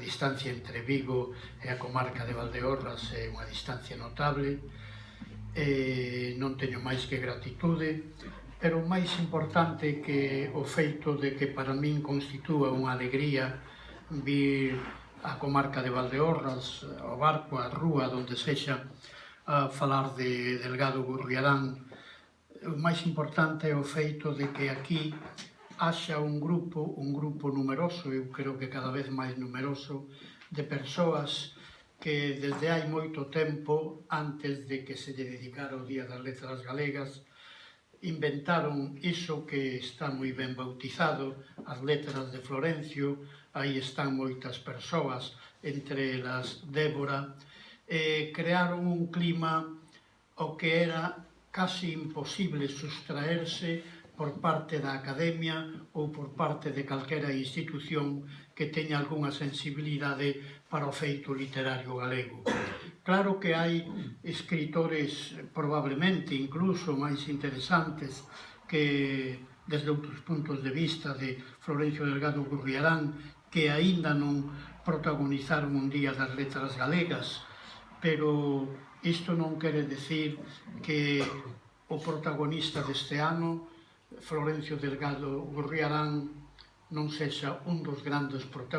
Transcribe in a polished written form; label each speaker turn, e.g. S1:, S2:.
S1: distancia entre Vigo e a comarca de Valdeorras é unha distancia notable. Non teño máis que gratitude, pero o máis importante que o feito de que para min constitúa unha alegría vir á comarca de Valdeorras, ao barco, á rúa, onde sexa, a falar de Delgado Gurriarán. O máis importante é o feito de que aquí haxa un grupo numeroso, eu creo que cada vez máis numeroso, de persoas que desde hai moito tempo, antes de que se lle dedicara o Día das Letras Galegas, inventaron iso que está moi ben bautizado, as letras de Florencio. Aí están moitas persoas, entre elas Débora, e crearon un clima ao que era casi imposible sustraerse por parte da academia ou por parte de calquera institución que teña algunha sensibilidade para o feito literario galego. Claro que hai escritores probablemente incluso máis interesantes que desde outros puntos de vista de Florencio Delgado Gurriarán, que aínda non protagonizaron un Día das Letras Galegas, pero isto non quere decir que o protagonista deste ano, Florencio Delgado Gurriarán, non sexa un dos grandes protagonistas